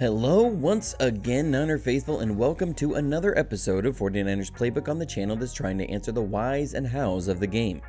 Hello once again, Niner Faithful, and welcome to another episode of 49ers Playbook on the channel that's trying to answer the whys and hows of the game.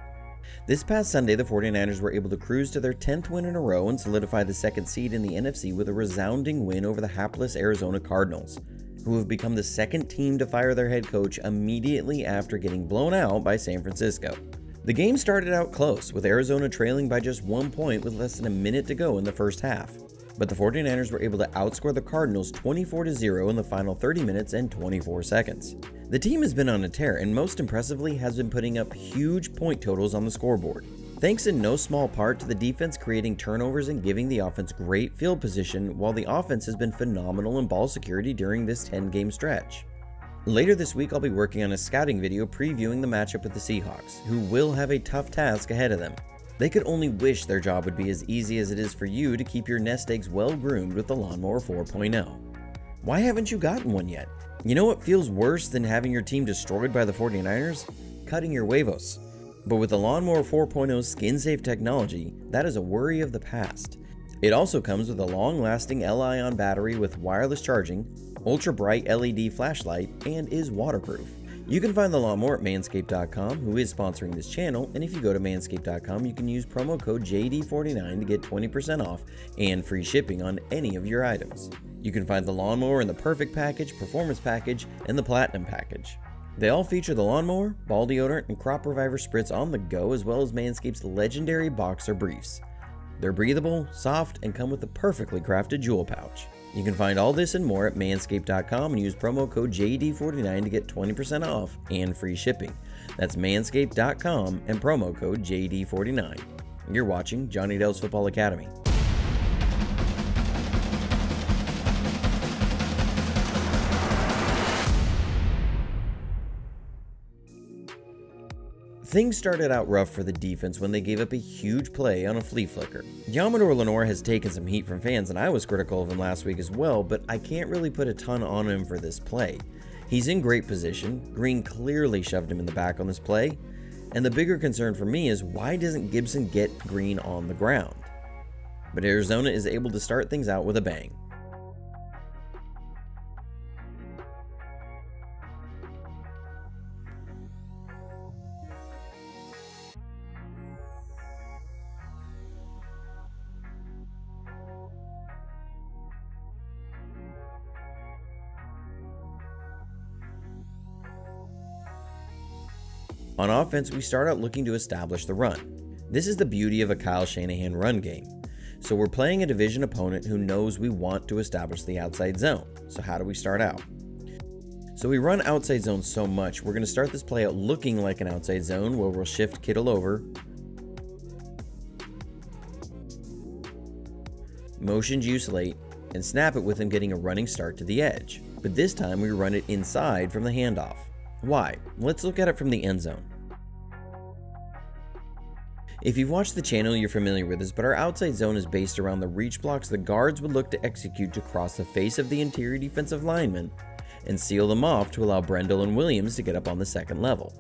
This past Sunday, the 49ers were able to cruise to their 10th win in a row and solidify the second seed in the NFC with a resounding win over the hapless Arizona Cardinals, who have become the second team to fire their head coach immediately after getting blown out by San Francisco. The game started out close, with Arizona trailing by just 1 point with less than a minute to go in the first half. But the 49ers were able to outscore the Cardinals 24-0 in the final 30 minutes and 24 seconds. The team has been on a tear and most impressively has been putting up huge point totals on the scoreboard, thanks in no small part to the defense creating turnovers and giving the offense great field position, while the offense has been phenomenal in ball security during this 10-game stretch. Later this week, I'll be working on a scouting video previewing the matchup with the Seahawks, who will have a tough task ahead of them. They could only wish their job would be as easy as it is for you to keep your nest eggs well groomed with the Lawnmower 4.0. Why haven't you gotten one yet? You know what feels worse than having your team destroyed by the 49ers? Cutting your huevos. But with the Lawnmower 4.0 skin-safe technology, that is a worry of the past. It also comes with a long-lasting Li-ion battery with wireless charging, ultra-bright LED flashlight, and is waterproof. You can find the lawnmower at manscaped.com, who is sponsoring this channel, and if you go to manscaped.com, you can use promo code JD49 to get 20% off and free shipping on any of your items. You can find the lawnmower in the Perfect Package, Performance Package, and the Platinum Package. They all feature the lawnmower, ball deodorant, and crop reviver spritz on the go, as well as Manscaped's legendary boxer briefs. They're breathable, soft, and come with a perfectly crafted jewel pouch. You can find all this and more at manscaped.com and use promo code JD49 to get 20% off and free shipping. That's manscaped.com and promo code JD49. You're watching Johnny Dell's Football Academy. Things started out rough for the defense when they gave up a huge play on a flea flicker. Yamador Lenore has taken some heat from fans, and I was critical of him last week as well, but I can't really put a ton on him for this play. He's in great position, Green clearly shoved him in the back on this play, and the bigger concern for me is why doesn't Gibson get Green on the ground? But Arizona is able to start things out with a bang. On offense, we start out looking to establish the run. This is the beauty of a Kyle Shanahan run game. So we're playing a division opponent who knows we want to establish the outside zone. So how do we start out? So we run outside zone so much, we're going to start this play out looking like an outside zone where we'll shift Kittle over, motion Juice late, and snap it with him getting a running start to the edge. But this time we run it inside from the handoff. Why? Let's look at it from the end zone. If you've watched the channel, you're familiar with this, but our outside zone is based around the reach blocks the guards would look to execute to cross the face of the interior defensive lineman and seal them off to allow Brendel and Williams to get up on the second level.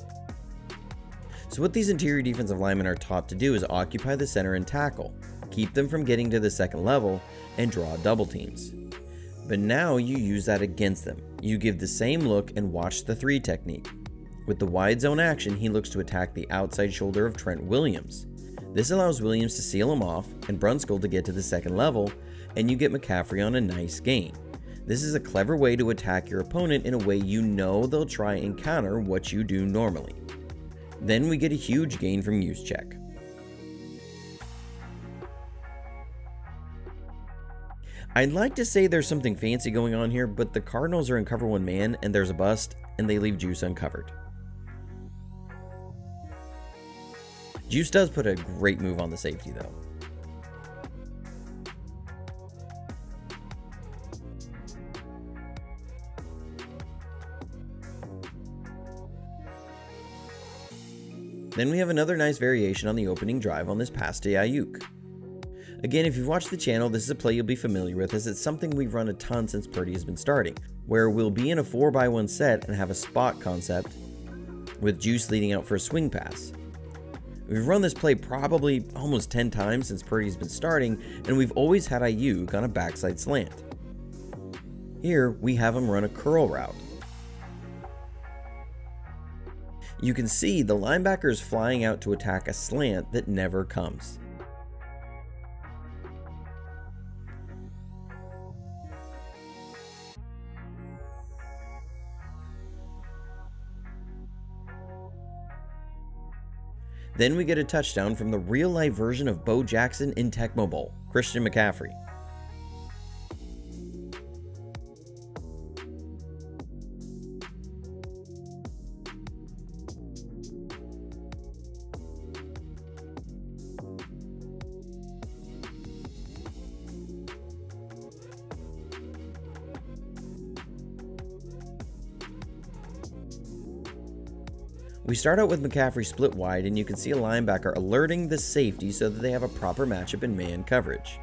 So what these interior defensive linemen are taught to do is occupy the center and tackle, keep them from getting to the second level, and draw double teams. But now you use that against them. You give the same look and watch the 3 technique. With the wide zone action, he looks to attack the outside shoulder of Trent Williams. This allows Williams to seal him off and Brunskill to get to the second level, and you get McCaffrey on a nice gain. This is a clever way to attack your opponent in a way you know they'll try and counter what you do normally. Then we get a huge gain from Juszczyk. I'd like to say there's something fancy going on here, but the Cardinals are in cover 1 man and there's a bust, and they leave Juice uncovered. Juice does put a great move on the safety though. Then we have another nice variation on the opening drive on this pass to Ayuk. Again, if you've watched the channel, this is a play you'll be familiar with, as it's something we've run a ton since Purdy has been starting, where we'll be in a 4x1 set and have a spot concept with Juice leading out for a swing pass. We've run this play probably almost 10 times since Purdy's been starting, and we've always had Ayuk on a backside slant. Here, we have him run a curl route. You can see the linebacker is flying out to attack a slant that never comes. Then we get a touchdown from the real-life version of Bo Jackson in Tecmo Bowl, Christian McCaffrey. We start out with McCaffrey split wide, and you can see a linebacker alerting the safety so that they have a proper matchup in man coverage.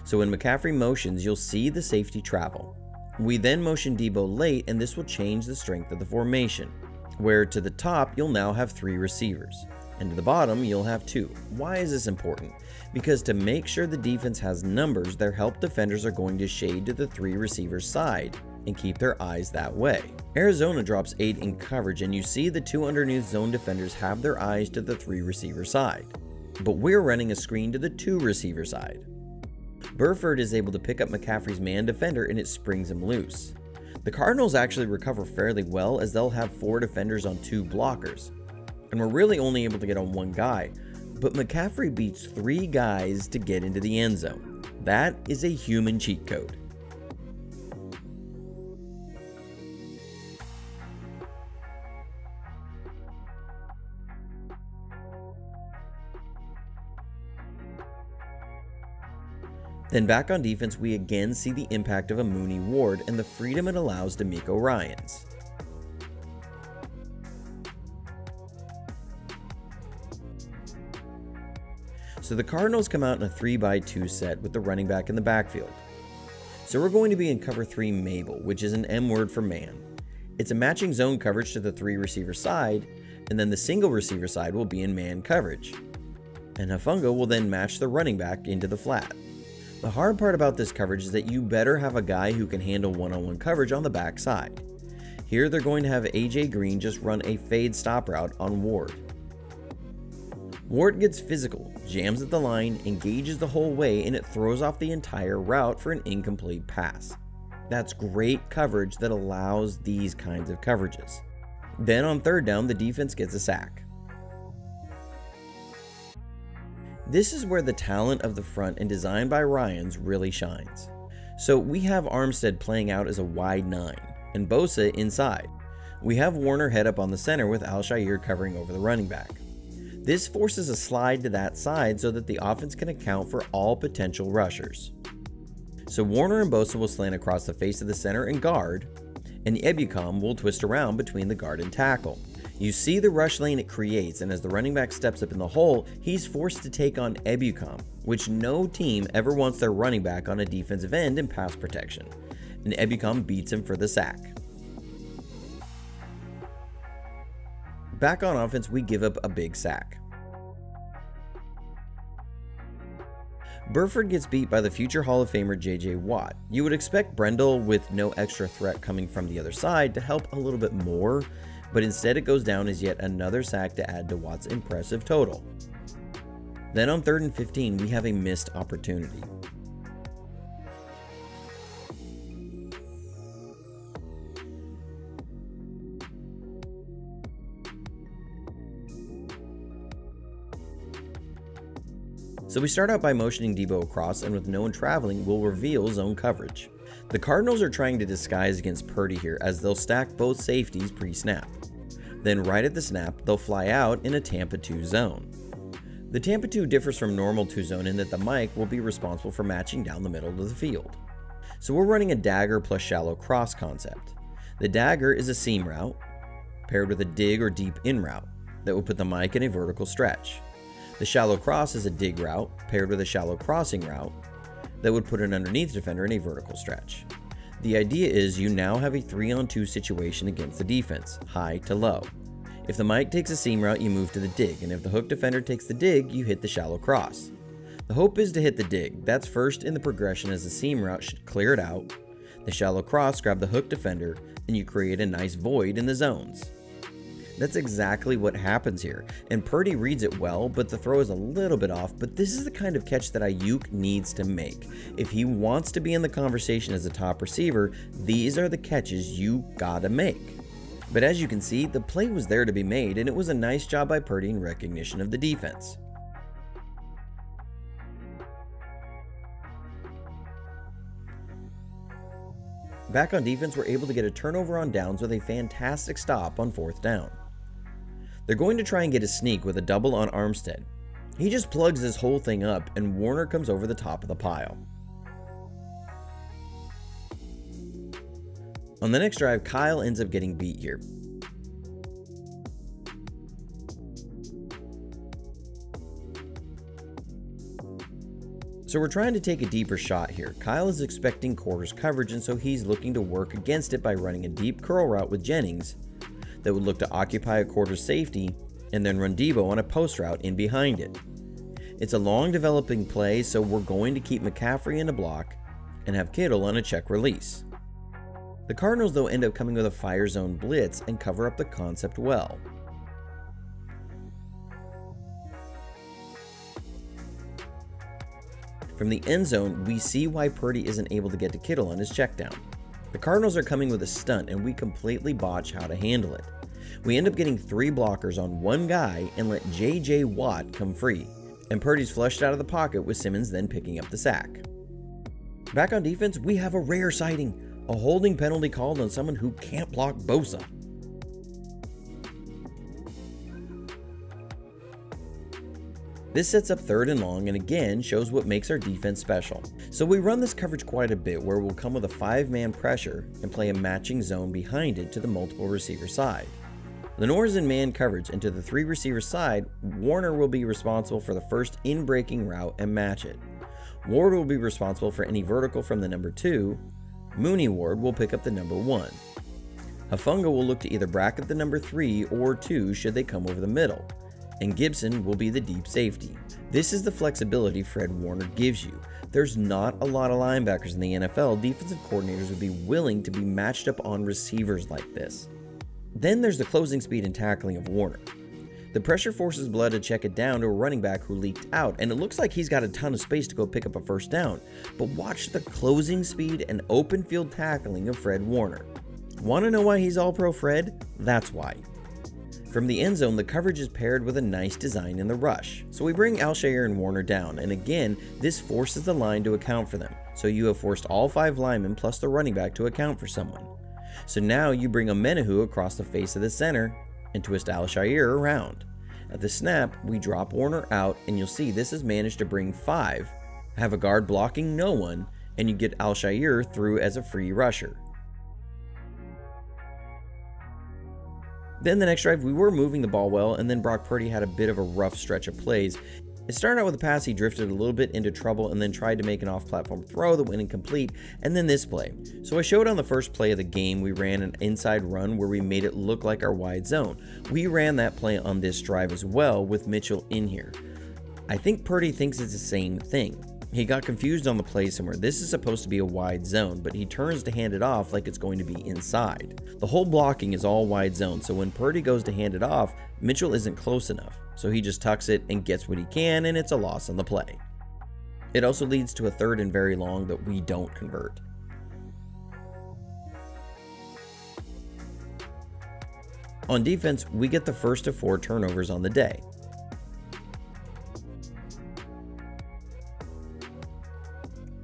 So when McCaffrey motions, you'll see the safety travel. We then motion Debo late, and this will change the strength of the formation, where to the top you'll now have 3 receivers, and to the bottom you'll have 2. Why is this important? Because to make sure the defense has numbers, their help defenders are going to shade to the 3 receivers side and keep their eyes that way. Arizona drops 8 in coverage, and you see the 2 underneath zone defenders have their eyes to the 3 receiver side. But we're running a screen to the 2 receiver side. Burford is able to pick up McCaffrey's man defender, and it springs him loose. The Cardinals actually recover fairly well, as they'll have 4 defenders on 2 blockers. And we're really only able to get on 1 guy, but McCaffrey beats 3 guys to get into the end zone. That is a human cheat code. Then back on defense, we again see the impact of a Mooney Ward and the freedom it allows D'Amico Ryans. So the Cardinals come out in a 3x2 set with the running back in the backfield. So we're going to be in cover 3 Mabel, which is an M word for man. It's a matching zone coverage to the 3 receiver side, and then the single receiver side will be in man coverage. And Hufanga will then match the running back into the flat. The hard part about this coverage is that you better have a guy who can handle one-on-one coverage on the back side. Here they're going to have AJ Green just run a fade stop route on Ward. Ward gets physical, jams at the line, engages the whole way, and it throws off the entire route for an incomplete pass. That's great coverage that allows these kinds of coverages. Then on 3rd down, the defense gets a sack. This is where the talent of the front and design by Ryans really shines. So we have Armstead playing out as a wide 9, and Bosa inside. We have Warner head up on the center with Al-Shaair covering over the running back. This forces a slide to that side so that the offense can account for all potential rushers. So Warner and Bosa will slant across the face of the center and guard, and Ebukam will twist around between the guard and tackle. You see the rush lane it creates, and as the running back steps up in the hole, he's forced to take on Ebukam, which no team ever wants their running back on a defensive end in pass protection, and Ebukam beats him for the sack. Back on offense, we give up a big sack. Burford gets beat by the future Hall of Famer JJ Watt. You would expect Brendel, with no extra threat coming from the other side, to help a little bit more, but instead it goes down as yet another sack to add to Watt's impressive total. Then on 3rd and 15, we have a missed opportunity. So we start out by motioning Debo across, and with no one traveling, we'll reveal zone coverage. The Cardinals are trying to disguise against Purdy here, as they'll stack both safeties pre-snap. Then right at the snap, they'll fly out in a Tampa 2 zone. The Tampa 2 differs from normal 2 zone in that the Mike will be responsible for matching down the middle of the field. So we're running a dagger plus shallow cross concept. The dagger is a seam route, paired with a dig or deep in route, that will put the Mike in a vertical stretch. The shallow cross is a dig route, paired with a shallow crossing route, that would put an underneath defender in a vertical stretch. The idea is you now have a 3-on-2 situation against the defense, high to low. If the Mike takes a seam route, you move to the dig, and if the hook defender takes the dig, you hit the shallow cross. The hope is to hit the dig. That's first in the progression, as the seam route should clear it out. The shallow cross grab the hook defender, and you create a nice void in the zones. That's exactly what happens here, and Purdy reads it well, but the throw is a little bit off, but this is the kind of catch that Ayuk needs to make. If he wants to be in the conversation as a top receiver, these are the catches you gotta make. But as you can see, the play was there to be made, and it was a nice job by Purdy in recognition of the defense. Back on defense, we're able to get a turnover on downs with a fantastic stop on 4th down. They're going to try and get a sneak with a double on Armstead. He just plugs this whole thing up, and Warner comes over the top of the pile. On the next drive, Kyle ends up getting beat here. So we're trying to take a deeper shot here. Kyle is expecting quarters coverage, and so he's looking to work against it by running a deep curl route with Jennings that would look to occupy a quarter safety and then run Debo on a post route in behind it. It's a long developing play, so we're going to keep McCaffrey in a block and have Kittle on a check release. The Cardinals though end up coming with a fire zone blitz and cover up the concept well. From the end zone, we see why Purdy isn't able to get to Kittle on his check down. The Cardinals are coming with a stunt, and we completely botch how to handle it. We end up getting 3 blockers on one guy and let J.J. Watt come free, and Purdy's flushed out of the pocket with Simmons then picking up the sack. Back on defense, we have a rare sighting, a holding penalty called on someone who can't block Bosa. This sets up 3rd and long and again shows what makes our defense special. So we run this coverage quite a bit where we'll come with a 5-man pressure and play a matching zone behind it to the multiple receiver side. Lenore's in man coverage, and to the 3 receiver side, Warner will be responsible for the first in-breaking route and match it. Ward will be responsible for any vertical from the number 2. Mooney Ward will pick up the number 1. Hufanga will look to either bracket the number 3 or 2 should they come over the middle, and Gibson will be the deep safety. This is the flexibility Fred Warner gives you. There's not a lot of linebackers in the NFL defensive coordinators would be willing to be matched up on receivers like this. Then there's the closing speed and tackling of Warner. The pressure forces Blood to check it down to a running back who leaked out, and it looks like he's got a ton of space to go pick up a first down. But watch the closing speed and open field tackling of Fred Warner. Want to know why he's All-Pro Fred? That's why. From the end zone, the coverage is paired with a nice design in the rush. So we bring Alshire and Warner down, and again, this forces the line to account for them. So you have forced all 5 linemen plus the running back to account for someone. So now you bring Amenahu across the face of the center and twist Alshire around. At the snap, we drop Warner out, and you'll see this has managed to bring 5, have a guard blocking no one, and you get Alshire through as a free rusher. Then the next drive, we were moving the ball well, and then Brock Purdy had a bit of a rough stretch of plays. It started out with a pass, he drifted a little bit into trouble and then tried to make an off-platform throw that went incomplete, and then this play. So I showed on the first play of the game, we ran an inside run where we made it look like our wide zone. We ran that play on this drive as well with Mitchell in here. I think Purdy thinks it's the same thing. He got confused on the play somewhere. This is supposed to be a wide zone, but he turns to hand it off like it's going to be inside. The whole blocking is all wide zone, so when Purdy goes to hand it off, Mitchell isn't close enough. So he just tucks it and gets what he can, and it's a loss on the play. It also leads to a 3rd and very long that we don't convert. On defense, we get the first of 4 turnovers on the day.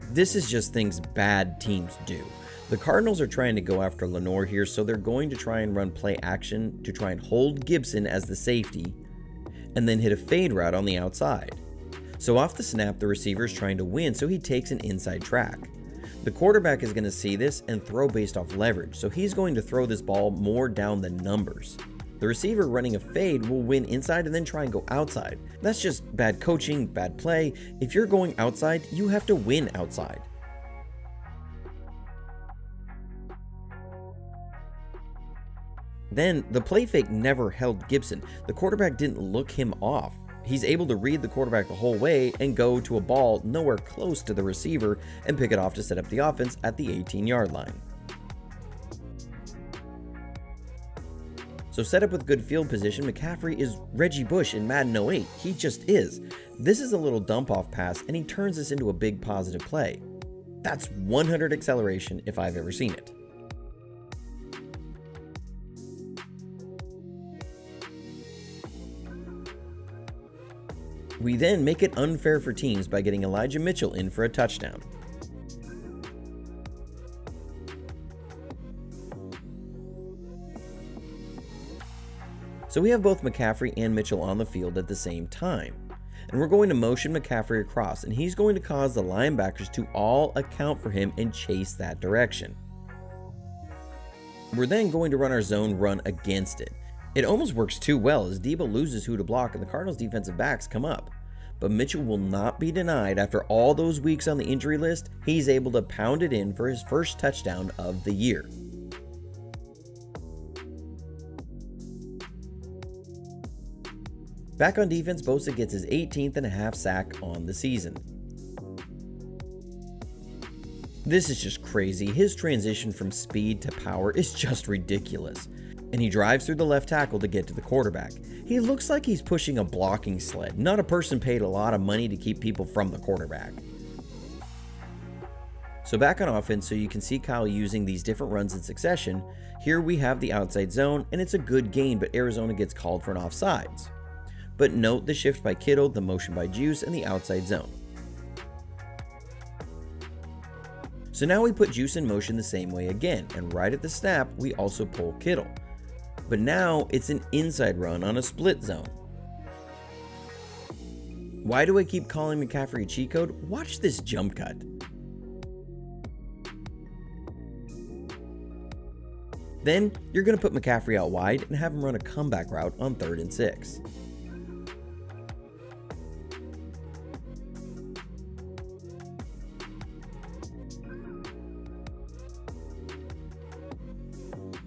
This is just things bad teams do. The Cardinals are trying to go after Lenore here, so they're going to try and run play action to try and hold Gibson as the safety, and then hit a fade route on the outside. So off the snap, the receiver is trying to win, so he takes an inside track. The quarterback is going to see this and throw based off leverage, so he's going to throw this ball more down the numbers. The receiver running a fade will win inside and then try and go outside. That's just bad coaching, bad play. If you're going outside, you have to win outside. Then, the play fake never held Gibson. The quarterback didn't look him off. He's able to read the quarterback the whole way and go to a ball nowhere close to the receiver and pick it off to set up the offense at the 18-yard line. So set up with good field position, McCaffrey is Reggie Bush in Madden 08. He just is. This is a little dump-off pass, and he turns this into a big positive play. That's 100 acceleration if I've ever seen it. We then make it unfair for teams by getting Elijah Mitchell in for a touchdown. So we have both McCaffrey and Mitchell on the field at the same time. And we're going to motion McCaffrey across, and he's going to cause the linebackers to all account for him and chase that direction. We're then going to run our zone run against it. It almost works too well as Debo loses who to block and the Cardinals defensive backs come up. But Mitchell will not be denied. After all those weeks on the injury list, he's able to pound it in for his first touchdown of the year. Back on defense, Bosa gets his 18th and a half sack on the season. This is just crazy. His transition from speed to power is just ridiculous. And he drives through the left tackle to get to the quarterback. He looks like he's pushing a blocking sled, not a person paid a lot of money to keep people from the quarterback. So back on offense, so you can see Kyle using these different runs in succession. Here we have the outside zone, and it's a good gain, but Arizona gets called for an offsides. But note the shift by Kittle, the motion by Juice, and the outside zone. So now we put Juice in motion the same way again, and right at the snap, we also pull Kittle. But now it's an inside run on a split zone. Why do I keep calling McCaffrey a cheat code? Watch this jump cut. Then you're going to put McCaffrey out wide and have him run a comeback route on 3rd and 6.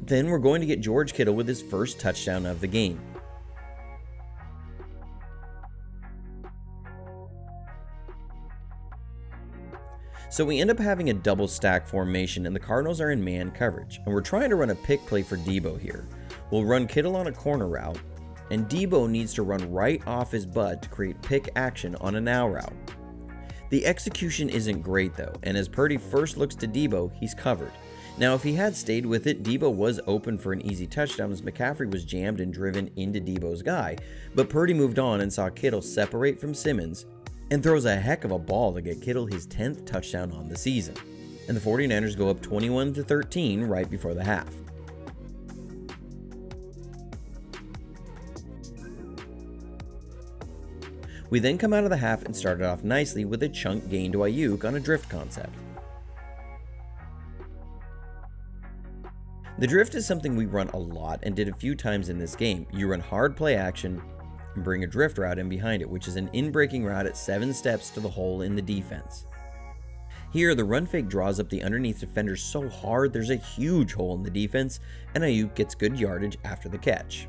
Then we're going to get George Kittle with his first touchdown of the game. So we end up having a double stack formation and the Cardinals are in man coverage. And we're trying to run a pick play for Debo here. We'll run Kittle on a corner route and Debo needs to run right off his butt to create pick action on a now route. The execution isn't great though, and as Purdy first looks to Debo, he's covered. Now if he had stayed with it, Debo was open for an easy touchdown as McCaffrey was jammed and driven into Debo's guy, but Purdy moved on and saw Kittle separate from Simmons and throws a heck of a ball to get Kittle his 10th touchdown on the season. And the 49ers go up 21-13 right before the half. We then come out of the half and started off nicely with a chunk gain to Ayuk on a drift concept. The drift is something we run a lot and did a few times in this game. You run hard play action and bring a drift route in behind it, which is an in-breaking route at 7 steps to the hole in the defense. Here, the run fake draws up the underneath defender so hard there's a huge hole in the defense, and Ayuk gets good yardage after the catch.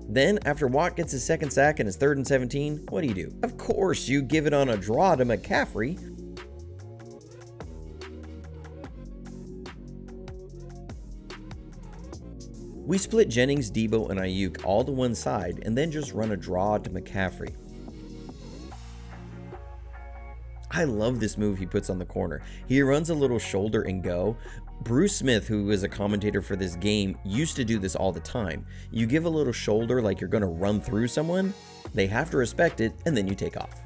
Then, after Watt gets his second sack and his 3rd and 17, what do? Of course, you give it on a draw to McCaffrey. We split Jennings, Debo, and Ayuk all to one side and then just run a draw to McCaffrey. I love this move he puts on the corner. He runs a little shoulder and go. Bruce Smith, who is a commentator for this game, used to do this all the time. You give a little shoulder like you're going to run through someone, they have to respect it, and then you take off.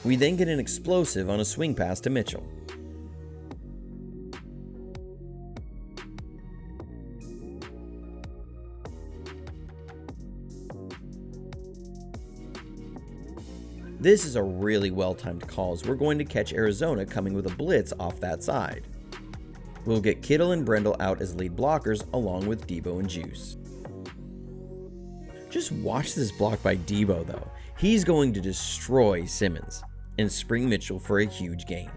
We then get an explosive on a swing pass to Mitchell. This is a really well-timed call as we're going to catch Arizona coming with a blitz off that side. We'll get Kittle and Brendel out as lead blockers along with Debo and Juice. Just watch this block by Debo though. He's going to destroy Simmons and spring Mitchell for a huge gain.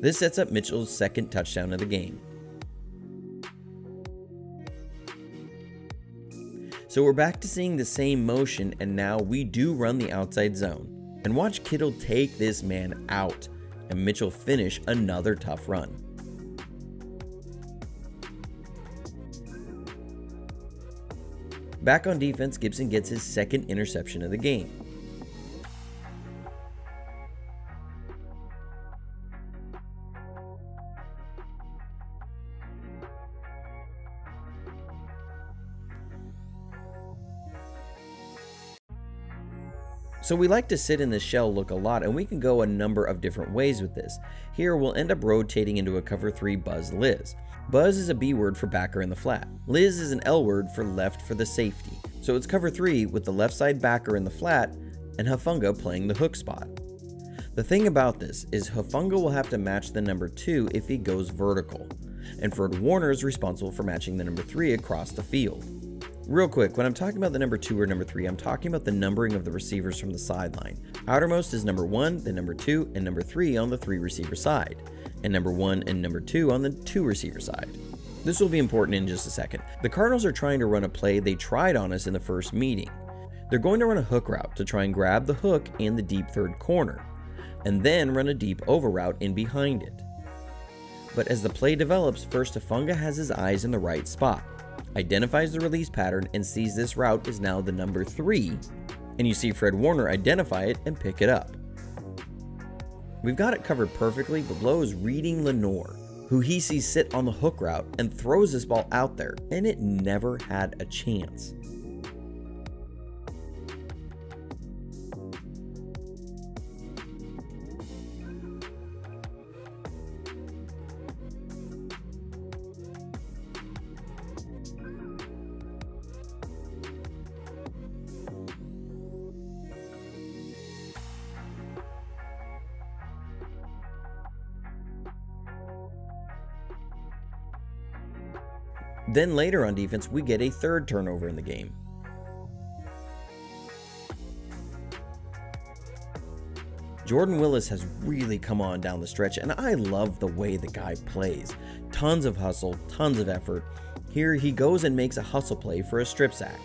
This sets up Mitchell's second touchdown of the game. So we're back to seeing the same motion, and now we do run the outside zone. And watch Kittle take this man out, and Mitchell finish another tough run. Back on defense, Gibson gets his second interception of the game. So we like to sit in this shell look a lot, and we can go a number of different ways with this. Here we'll end up rotating into a cover 3 Buzz Liz. Buzz is a B word for backer in the flat. Liz is an L word for left for the safety. So it's cover 3 with the left side backer in the flat and Hufanga playing the hook spot. The thing about this is Hufanga will have to match the number 2 if he goes vertical, and Fred Warner is responsible for matching the number 3 across the field. Real quick, when I'm talking about the number 2 or number 3, I'm talking about the numbering of the receivers from the sideline. Outermost is number 1, then number 2, and number 3 on the 3 receiver side, and number 1 and number 2 on the 2 receiver side. This will be important in just a second. The Cardinals are trying to run a play they tried on us in the first meeting. They're going to run a hook route to try and grab the hook in the deep third corner, and then run a deep over route in behind it. But as the play develops, first Hufanga has his eyes in the right spot, identifies the release pattern, and sees this route is now the number 3, and you see Fred Warner identify it and pick it up. We've got it covered perfectly, but Blow is reading Lenore, who he sees sit on the hook route, and throws this ball out there, and it never had a chance. Then later on defense, we get a third turnover in the game. Jordan Willis has really come on down the stretch, and I love the way the guy plays. Tons of hustle, tons of effort. Here he goes and makes a hustle play for a strip sack.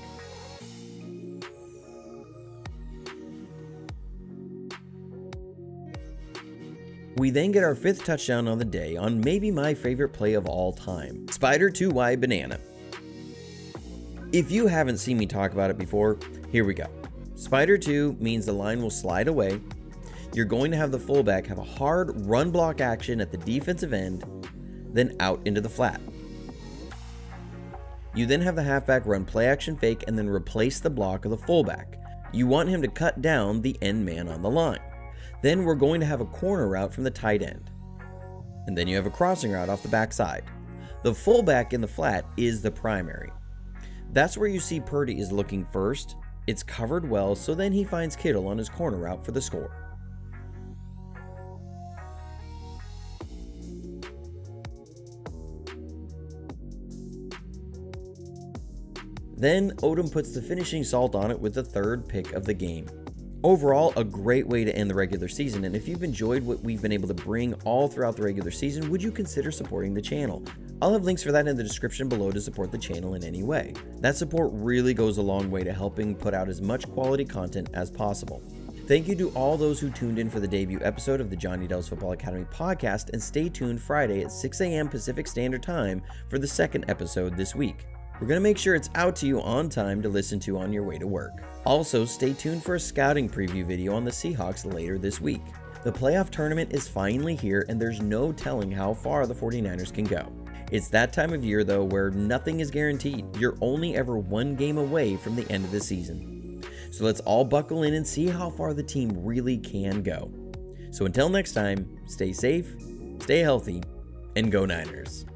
We then get our 5th touchdown on the day on maybe my favorite play of all time, Spider 2Y Banana. If you haven't seen me talk about it before, here we go. Spider 2 means the line will slide away. You're going to have the fullback have a hard run block action at the defensive end, then out into the flat. You then have the halfback run play action fake and then replace the block of the fullback. You want him to cut down the end man on the line. Then we're going to have a corner route from the tight end. And then you have a crossing route off the backside. The fullback in the flat is the primary. That's where you see Purdy is looking first. It's covered well, so then he finds Kittle on his corner route for the score. Then Odom puts the finishing salt on it with the 3rd pick of the game. Overall, a great way to end the regular season, and if you've enjoyed what we've been able to bring all throughout the regular season, would you consider supporting the channel? I'll have links for that in the description below to support the channel in any way. That support really goes a long way to helping put out as much quality content as possible. Thank you to all those who tuned in for the debut episode of the Johnny Dell's Football Academy podcast, and stay tuned Friday at 6 a.m. Pacific Standard Time for the 2nd episode this week. We're going to make sure it's out to you on time to listen to on your way to work. Also, stay tuned for a scouting preview video on the Seahawks later this week. The playoff tournament is finally here, and there's no telling how far the 49ers can go. It's that time of year, though, where nothing is guaranteed. You're only ever one game away from the end of the season. So let's all buckle in and see how far the team really can go. So until next time, stay safe, stay healthy, and go Niners.